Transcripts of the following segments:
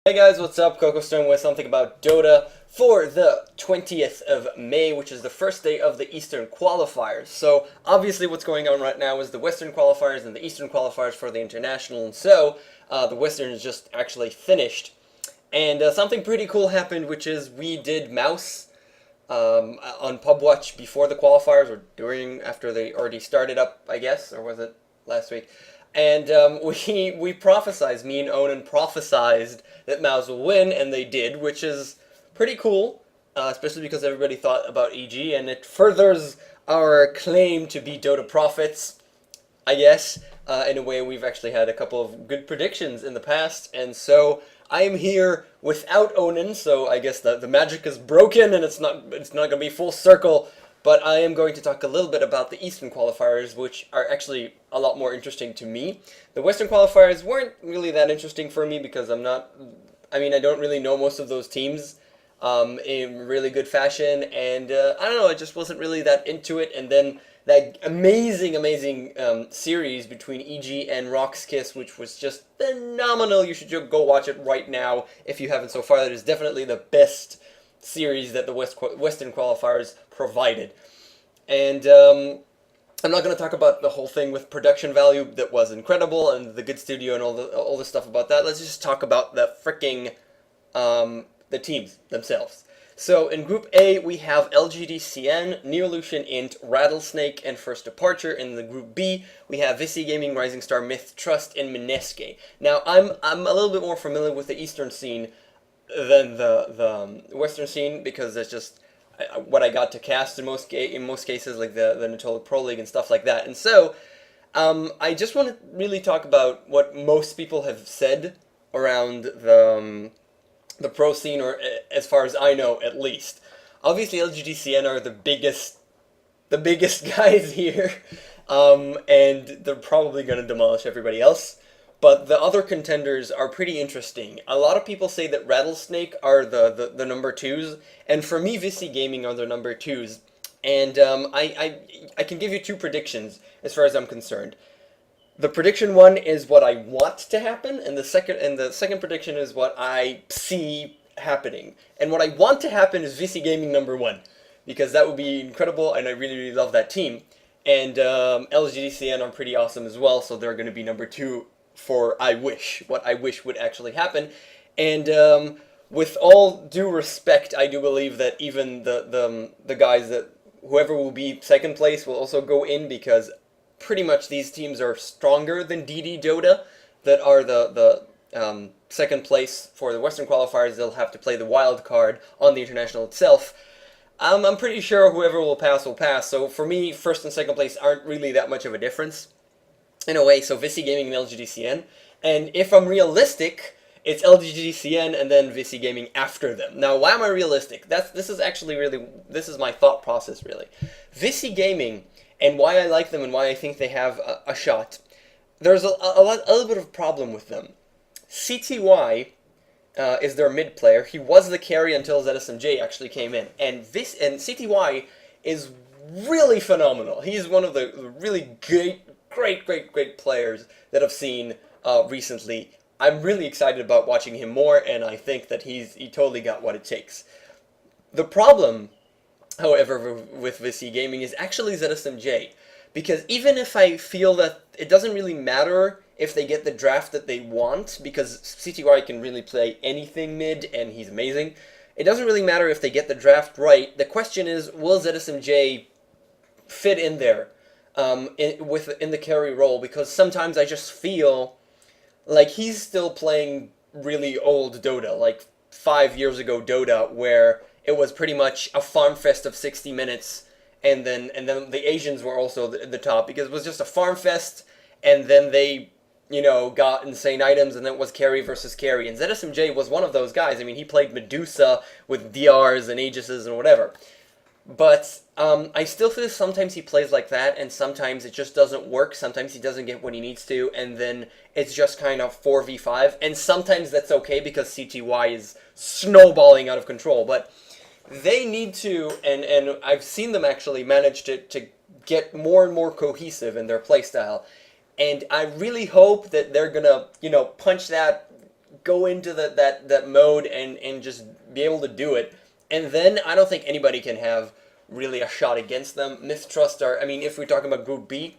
Hey guys, what's up? KOKOStern with something about Dota for the 20th of May, which is the first day of the Eastern Qualifiers. So, obviously what's going on right now is the Western Qualifiers and the Eastern Qualifiers for the International, and so the Western is just actually finished. And something pretty cool happened, which is we did mouse on PubWatch before the qualifiers, or during, after they already started up, I guess, or was it last week? And we prophesized, me and Onan prophesized that Mouse will win, and they did, which is pretty cool, especially because everybody thought about EG, and it furthers our claim to be Dota prophets, I guess. In a way, we've actually had a couple of good predictions in the past, and so I am here without Onan, so I guess the magic is broken, and it's not gonna be full circle. But I am going to talk a little bit about the Eastern qualifiers, which are actually a lot more interesting to me. The Western qualifiers weren't really that interesting for me because I don't really know most of those teams in really good fashion, and I don't know, I just wasn't really that into it. And then that amazing series between EG and Rock's Kiss, which was just phenomenal. You should go watch it right now if you haven't so far. That is definitely the best series that the Western qualifiers provided. And I'm not going to talk about the whole thing with production value that was incredible and the good studio and all the stuff about that. Let's just talk about the freaking the teams themselves. So in Group A, we have LGDCN, Neolution Int, Rattlesnake, and First Departure. In the Group B, we have Visi Gaming, Rising Star, Myth, Trust, and Mineske. Now, I'm a little bit more familiar with the Eastern scene than the Western scene, because that's just what I got to cast in most cases, like the Natola Pro League and stuff like that. And so I just want to really talk about what most people have said around the pro scene, or as far as I know, at least. Obviously, LGDCN are the biggest guys here, and they're probably going to demolish everybody else. But the other contenders are pretty interesting. A lot of people say that Rattlesnake are the number twos, and for me, Visi Gaming are the number twos. And I can give you two predictions as far as I'm concerned. The prediction one is what I want to happen, and the second prediction is what I see happening. And what I want to happen is Visi Gaming number one, because that would be incredible, and I really love that team. And LGDCN are pretty awesome as well, so they're going to be number two for what I wish would actually happen. And with all due respect, I do believe that even the guys that whoever will be second place will also go in, because pretty much these teams are stronger than DD Dota that are the second place for the Western qualifiers. They'll have to play the wild card on the international itself. I'm pretty sure whoever will pass will pass. So for me, first and second place aren't really that much of a difference in a way. So Visi Gaming and LGDCN. And if I'm realistic, it's LGDCN and then Visi Gaming after them. Now, why am I realistic? This is my thought process, really. Visi Gaming, and why I like them and why I think they have a shot. There's a little bit of a problem with them. CTY is their mid player. He was the carry until ZSMJ actually came in. And CTY is really phenomenal. He's one of the really great players that I've seen recently. I'm really excited about watching him more, and I think that he totally got what it takes. The problem, however, with Visi Gaming is actually ZSMJ, because even if I feel that it doesn't really matter if they get the draft that they want, because CTY can really play anything mid, and he's amazing, it doesn't really matter if they get the draft right. The question is, will ZSMJ fit in there in the carry role? Because sometimes I just feel like he's still playing really old Dota, like 5 years ago Dota, where it was pretty much a farm fest of 60 minutes, and then the Asians were also the top, because it was just a farm fest, and then they, got insane items, and then it was carry versus carry. And ZSMJ was one of those guys. I mean, he played Medusa with DRs and Aegises and whatever. But I still feel sometimes he plays like that, and sometimes it just doesn't work. Sometimes he doesn't get what he needs to, and then it's just kind of 4v5. And sometimes that's okay, because CTY is snowballing out of control. But they need to, and I've seen them actually manage to get more and more cohesive in their playstyle. And I really hope that they're gonna, punch that go into that mode and just be able to do it. And then I don't think anybody can have really a shot against them. Mistrust are, I mean, if we're talking about Group B,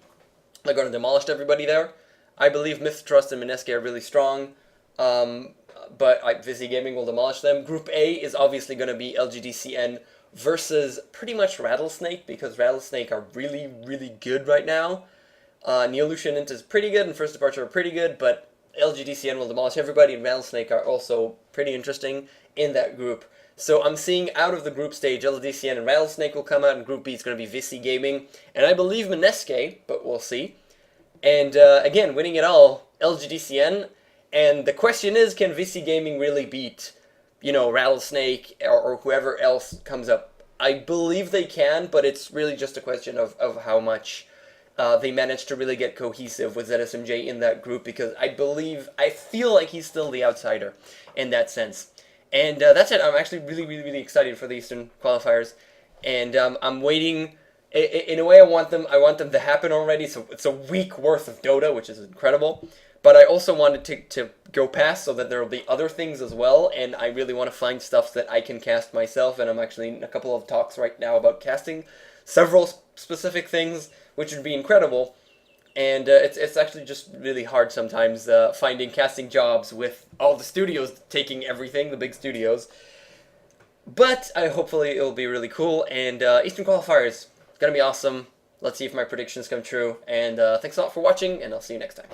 they're going to demolish everybody there. I believe Mistrust and Mineski are really strong, but Visi Gaming will demolish them. Group A is obviously going to be LGDCN versus pretty much Rattlesnake, because Rattlesnake are really, really good right now. Neolutionant is pretty good, and First Departure are pretty good, but LGDCN will demolish everybody, and Rattlesnake are also pretty interesting in that group. So I'm seeing out of the group stage, LGDCN and Rattlesnake will come out, and Group B is going to be Visi Gaming, and I believe Mineski, but we'll see. And again, winning it all, LGDCN, and the question is, can Visi Gaming really beat, you know, Rattlesnake or whoever else comes up? I believe they can, but it's really just a question of how much they managed to really get cohesive with ZSMJ in that group, because I feel like he's still the outsider in that sense. And that's it. I'm actually really, really, really excited for the Eastern qualifiers, and I'm waiting. In a way, I want them to happen already. So it's a week worth of Dota, which is incredible. But I also wanted to go past so that there will be other things as well, and I really want to find stuff that I can cast myself. And I'm actually in a couple of talks right now about casting several specific things, which would be incredible. And it's actually just really hard sometimes finding casting jobs with all the studios taking everything, the big studios. But hopefully it'll be really cool. And Eastern Qualifiers, gonna be awesome. Let's see if my predictions come true. And thanks a lot for watching, and I'll see you next time.